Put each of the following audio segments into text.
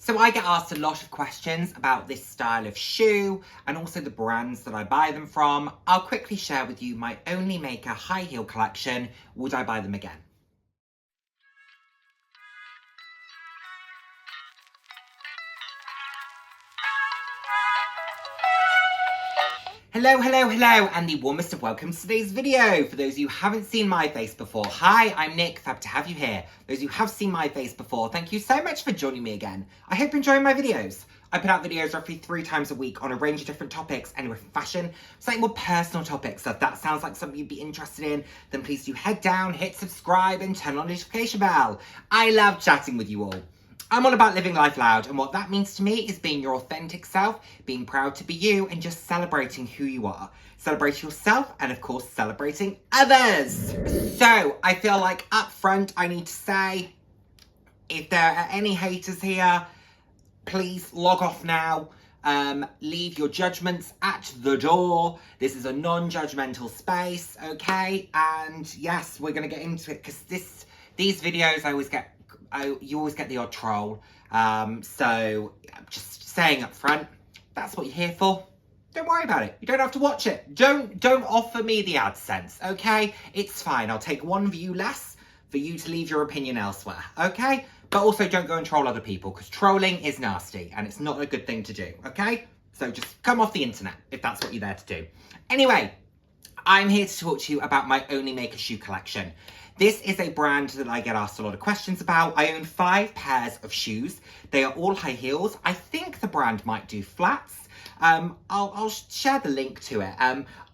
So I get asked a lot of questions about this style of shoe and also the brands that I buy them from. I'll quickly share with you my OnlyMaker high heel collection. Would I buy them again? Hello, and the warmest of welcomes to today's video. For those of you who haven't seen my face before, hi, I'm Nick, fab to have you here. Those who have seen my face before, thank you so much for joining me again. I hope you're enjoying my videos. I put out videos roughly 3 times a week on a range of different topics, anywhere from fashion, slightly more personal topics. So if that sounds like something you'd be interested in, then please do head down, hit subscribe, and turn on the notification bell. I love chatting with you all. I'm all about living life loud, and what that means to me is being your authentic self, being proud to be you, and just celebrating who you are. Celebrating yourself, and of course, celebrating others. So, I feel like up front, I need to say, if there are any haters here, please log off now. Leave your judgments at the door. This is a non-judgmental space, okay? And yes, we're gonna get into it, because these videos, you always get the odd troll. So just saying up front, that's what you're here for. Don't worry about it. You don't have to watch it. Don't offer me the AdSense, okay? It's fine. I'll take one view less for you to leave your opinion elsewhere, okay? But also don't go and troll other people, because trolling is nasty and it's not a good thing to do, okay? So just come off the internet if that's what you're there to do. Anyway, I'm here to talk to you about my OnlyMaker shoe collection. This is a brand that I get asked a lot of questions about. I own 5 pairs of shoes. They are all high heels. I think the brand might do flats. I'll share the link to it.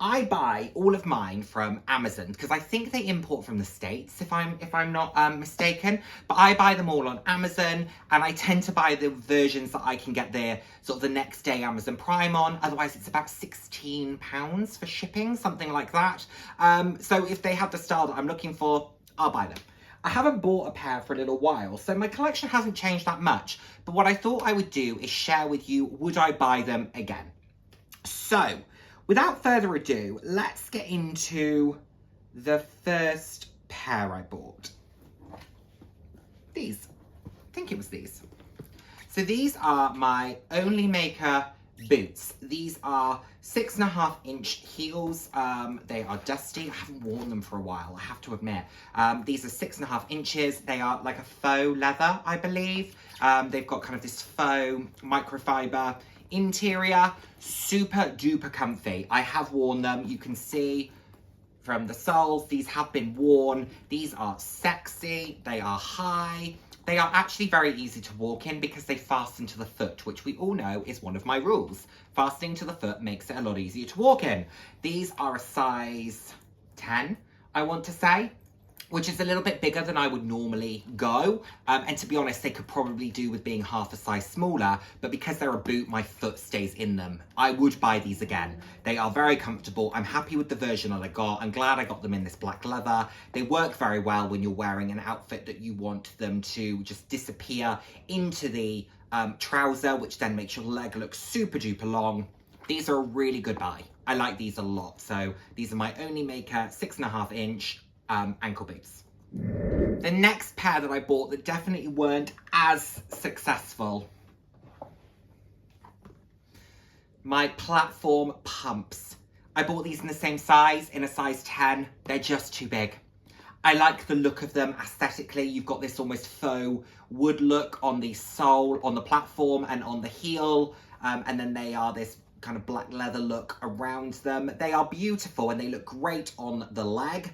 I buy all of mine from Amazon because I think they import from the States, if I'm not mistaken. But I buy them all on Amazon, and I tend to buy the versions that I can get there sort of the next day Amazon Prime on. Otherwise, it's about £16 for shipping, something like that. So if they have the style that I'm looking for, I'll buy them. I haven't bought a pair for a little while, so my collection hasn't changed that much. But what I thought I would do is share with you, would I buy them again? So, without further ado, let's get into the first pair I bought. These. I think it was these. So these are my OnlyMaker boots. These are 6.5-inch heels. They are dusty. I haven't worn them for a while, I have to admit. These are 6.5 inches. They are like a faux leather, I believe. They've got kind of this faux microfiber interior. Super duper comfy. I have worn them. You can see from the soles, these have been worn. These are sexy. They are high. They are actually very easy to walk in because they fasten to the foot, which we all know is one of my rules. Fastening to the foot makes it a lot easier to walk in. These are a size 10, I want to say, which is a little bit bigger than I would normally go. And to be honest, they could probably do with being half a size smaller, but because they're a boot, my foot stays in them. I would buy these again. They are very comfortable. I'm happy with the version that I got. I'm glad I got them in this black leather. They work very well when you're wearing an outfit that you want them to just disappear into the trouser, which then makes your leg look super duper long. These are a really good buy. I like these a lot. So these are my OnlyMaker 6.5-inch ankle boots. The next pair that I bought that definitely weren't as successful, my platform pumps. I bought these in the same size, in a size 10. They're just too big. I like the look of them aesthetically. You've got this almost faux wood look on the sole, on the platform, and on the heel. And then they are this kind of black leather look around them. They are beautiful and they look great on the leg.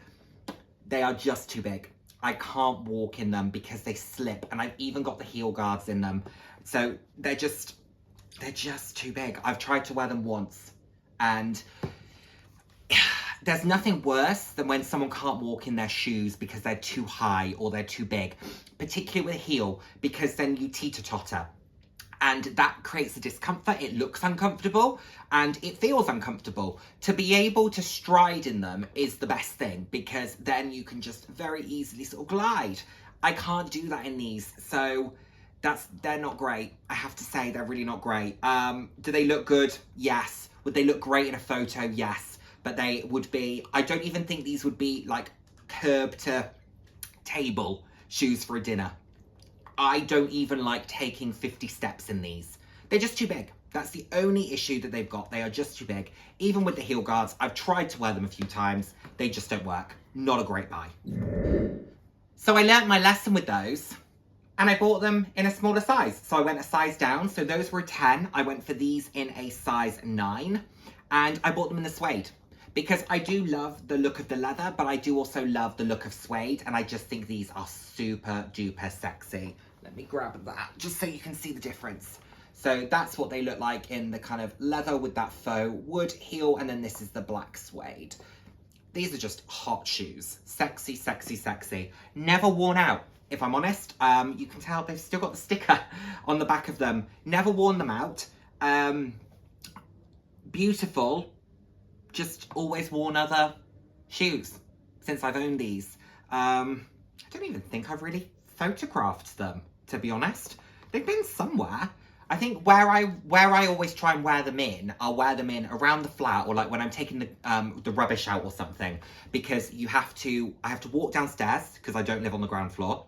They are just too big. I can't walk in them because they slip, and I've even got the heel guards in them. So they're just too big. I've tried to wear them once, and there's nothing worse than when someone can't walk in their shoes because they're too high or they're too big, particularly with a heel, because then you teeter-totter. And that creates a discomfort. It looks uncomfortable and it feels uncomfortable. To be able to stride in them is the best thing, because then you can just very easily sort of glide. I can't do that in these, so they're not great. I have to say, they're really not great. Do they look good? Yes. Would they look great in a photo? Yes. But they would be, I don't even think these would be like curb to table shoes for a dinner. I don't even like taking 50 steps in these. They're just too big. That's the only issue that they've got. They are just too big. Even with the heel guards, I've tried to wear them a few times. They just don't work. Not a great buy. So I learnt my lesson with those, and I bought them in a smaller size. So I went a size down. So those were a 10. I went for these in a size 9, and I bought them in the suede. Because I do love the look of the leather, but I do also love the look of suede, and I just think these are super duper sexy. Let me grab that, just so you can see the difference. So that's what they look like in the kind of leather with that faux wood heel, and then this is the black suede. These are just hot shoes. Sexy, sexy, sexy. Never worn out, if I'm honest. You can tell they've still got the sticker on the back of them. Never worn them out. Beautiful. Just always worn other shoes since I've owned these. I don't even think I've really photographed them, to be honest. They've been somewhere. I think where I always try and wear them in, I'll wear them in around the flat, or like when I'm taking the rubbish out or something, because I have to walk downstairs because I don't live on the ground floor.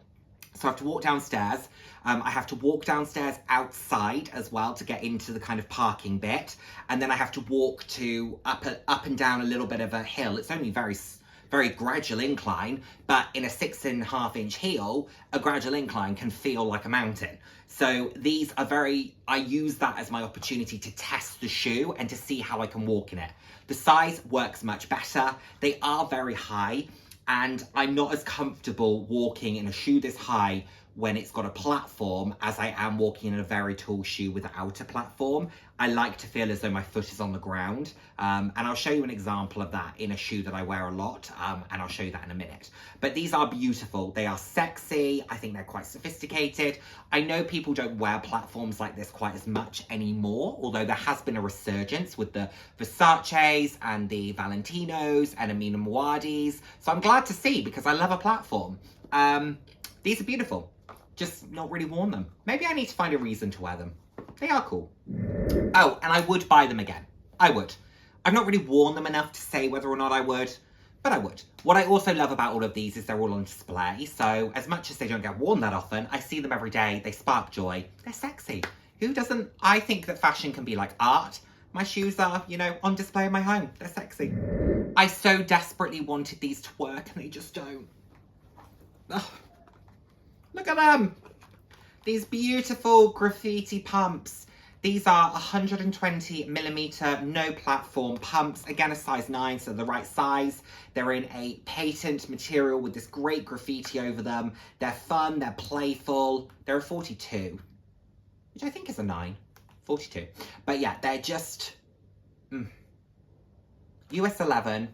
So I have to walk downstairs. I have to walk downstairs outside as well to get into the kind of parking bit. And then I have to walk to up and down a little bit of a hill. It's only very gradual incline, but in a 6.5-inch heel, a gradual incline can feel like a mountain. So these are I use that as my opportunity to test the shoe and to see how I can walk in it. The size works much better. They are very high, and I'm not as comfortable walking in a shoe this high when it's got a platform as I am walking in a very tall shoe without a platform. I like to feel as though my foot is on the ground. And I'll show you an example of that in a shoe that I wear a lot, and I'll show you that in a minute. But these are beautiful. They are sexy. I think they're quite sophisticated. I know people don't wear platforms like this quite as much anymore, although there has been a resurgence with the Versace's and the Valentinos and Amina Muaddi's. So I'm glad to see, because I love a platform. These are beautiful. Just not really worn them. Maybe I need to find a reason to wear them. They are cool. Oh, and I would buy them again. I would. I've not really worn them enough to say whether or not I would, but I would. What I also love about all of these is they're all on display. So as much as they don't get worn that often, I see them every day. They spark joy. They're sexy. Who doesn't? I think that fashion can be like art. My shoes are, you know, on display in my home. They're sexy. I so desperately wanted these to work, and they just don't. Ugh. Look at them. These beautiful graffiti pumps. These are 120mm no platform pumps. Again, a size 9, so the right size. They're in a patent material with this great graffiti over them. They're fun, they're playful. They're a 42, which I think is a 9. 42. But yeah, they're just US 11,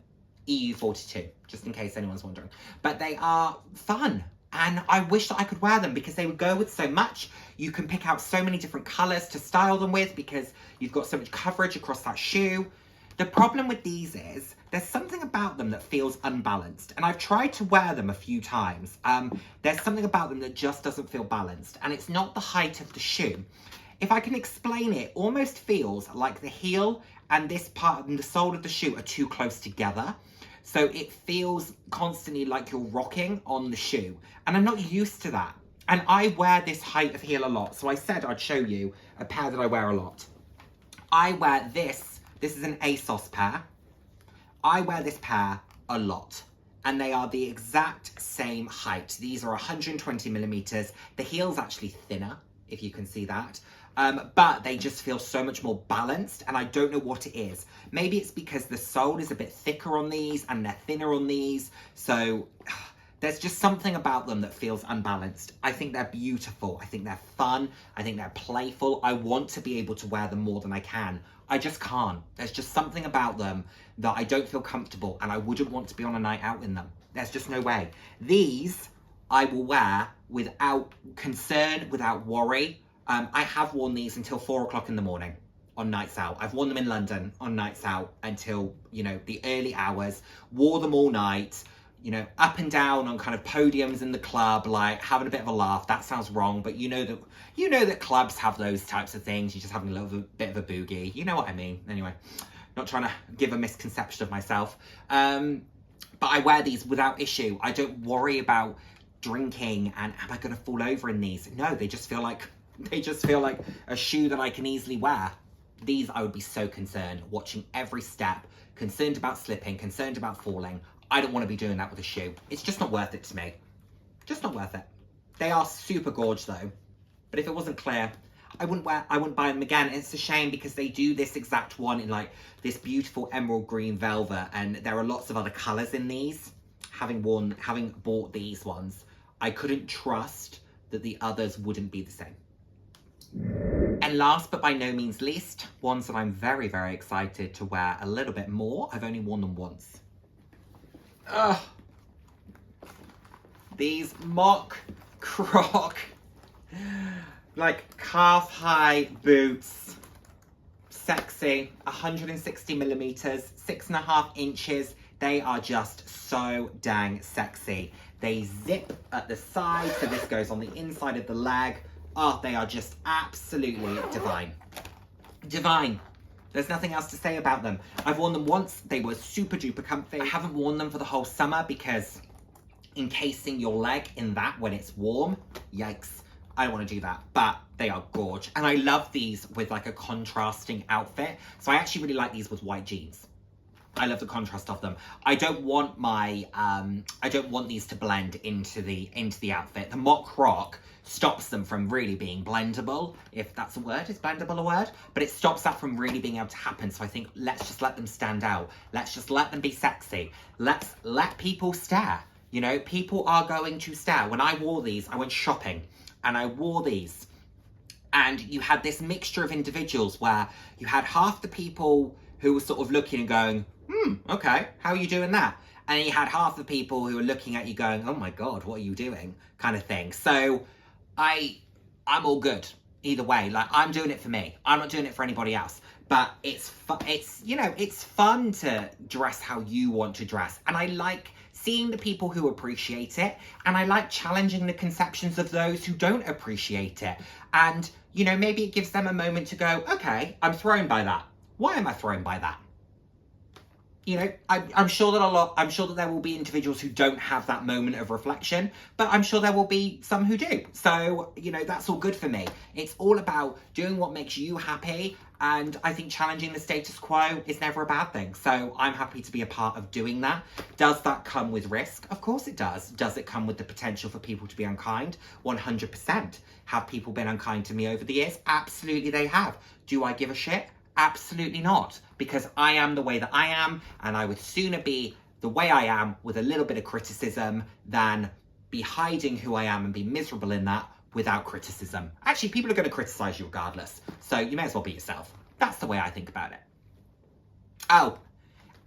EU 42, just in case anyone's wondering. But they are fun. And I wish that I could wear them because they would go with so much. You can pick out so many different colours to style them with because you've got so much coverage across that shoe. The problem with these is there's something about them that feels unbalanced. And I've tried to wear them a few times. There's something about them that just doesn't feel balanced. And it's not the height of the shoe. If I can explain it, almost feels like the heel and this part and the sole of the shoe are too close together. So it feels constantly like you're rocking on the shoe. And I'm not used to that. And I wear this height of heel a lot. So I said I'd show you a pair that I wear a lot. I wear this. This is an ASOS pair. I wear this pair a lot. And they are the exact same height. These are 120mm. The heel's actually thinner, if you can see that. But they just feel so much more balanced, and I don't know what it is. Maybe it's because the sole is a bit thicker on these and they're thinner on these, so there's just something about them that feels unbalanced. I think they're beautiful. I think they're fun. I think they're playful. I want to be able to wear them more than I can. I just can't. There's just something about them that I don't feel comfortable, and I wouldn't want to be on a night out in them. There's just no way. These I will wear without concern, without worry. I have worn these until 4 o'clock in the morning on nights out. I've worn them in London on nights out until, you know, the early hours. Wore them all night, you know, up and down on kind of podiums in the club, like having a bit of a laugh. That sounds wrong, but you know that clubs have those types of things. You're just having a little bit of a boogie. You know what I mean? Anyway, not trying to give a misconception of myself. But I wear these without issue. I don't worry about drinking and am I gonna fall over in these? No, they just feel like a shoe that I can easily wear. These, I would be so concerned, watching every step, concerned about slipping, concerned about falling. I don't want to be doing that with a shoe. It's just not worth it to me. Just not worth it. They are super gorge though, but if it wasn't clear, I wouldn't buy them again. It's a shame because they do this exact one in like this beautiful emerald green velvet, and there are lots of other colors in these. Having bought these ones, I couldn't trust that the others wouldn't be the same. And last but by no means least, ones that I'm very, very excited to wear a little bit more. I've only worn them once. Ugh. These mock croc, like calf high boots. Sexy, 160 millimeters, 6.5 inches. They are just so dang sexy. They zip at the side, so this goes on the inside of the leg. Oh, they are just absolutely divine. Divine. There's nothing else to say about them. I've worn them once. They were super duper comfy. I haven't worn them for the whole summer because encasing your leg in that when it's warm, yikes. I don't want to do that, but they are gorge. And I love these with like a contrasting outfit. So I actually really like these with white jeans. I love the contrast of them. I don't want these to blend into the outfit. The mock croc stops them from really being blendable, if that's a word. Is blendable a word? But it stops that from really being able to happen. So I think let's just let them stand out. Let's just let them be sexy. Let's let people stare. You know, people are going to stare. When I wore these, I went shopping and I wore these. And you had this mixture of individuals where you had half the people who were sort of looking and going, okay, how are you doing that? And then you had half the people who were looking at you going, oh my God, what are you doing? Kind of thing. So I'm all good either way. Like, I'm doing it for me. I'm not doing it for anybody else. But it's fun to dress how you want to dress. And I like seeing the people who appreciate it. And I like challenging the conceptions of those who don't appreciate it. And, you know, maybe it gives them a moment to go, okay, I'm thrown by that. Why am I thrown by that? You know, I'm sure that there will be individuals who don't have that moment of reflection, but I'm sure there will be some who do. So, you know, that's all good for me. It's all about doing what makes you happy. And I think challenging the status quo is never a bad thing. So I'm happy to be a part of doing that. Does that come with risk? Of course it does. Does it come with the potential for people to be unkind? 100%. Have people been unkind to me over the years? Absolutely they have. Do I give a shit? Absolutely not, because I am the way that I am, and I would sooner be the way I am with a little bit of criticism than be hiding who I am and be miserable in that without criticism. Actually, people are going to criticize you regardless, so you may as well be yourself. That's the way I think about it. Oh,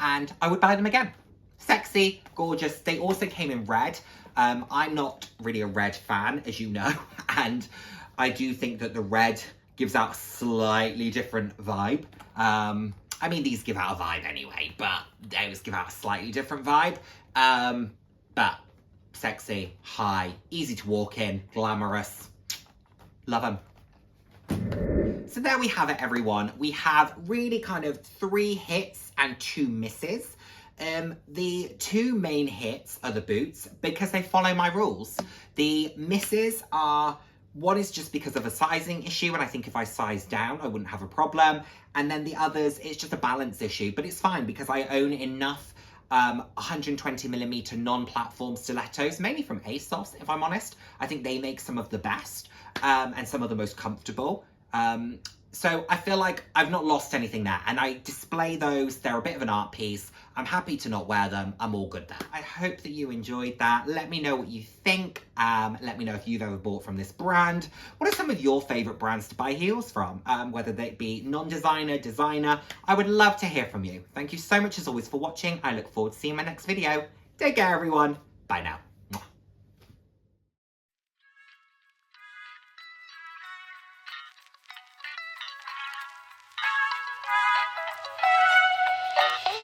and I would buy them again. Sexy, gorgeous. They also came in red. I'm not really a red fan, as you know, and I do think that the red gives out a slightly different vibe. I mean, these give out a vibe anyway, but they always give out a slightly different vibe. But sexy, high, easy to walk in, glamorous. Love them. So there we have it, everyone. We have really kind of 3 hits and 2 misses. The 2 main hits are the boots because they follow my rules. The misses are, one is just because of a sizing issue, and I think if I sized down, I wouldn't have a problem. And then the others, it's just a balance issue, but it's fine because I own enough 120mm non-platform stilettos, mainly from ASOS, if I'm honest. I think they make some of the best and some of the most comfortable. So I feel like I've not lost anything there, and I display those. They're a bit of an art piece. I'm happy to not wear them. I'm all good there. I hope that you enjoyed that. Let me know what you think. Let me know if you've ever bought from this brand. What are some of your favorite brands to buy heels from? Whether they be non-designer, designer. I would love to hear from you. Thank you so much as always for watching. I look forward to seeing my next video. Take care, everyone. Bye now.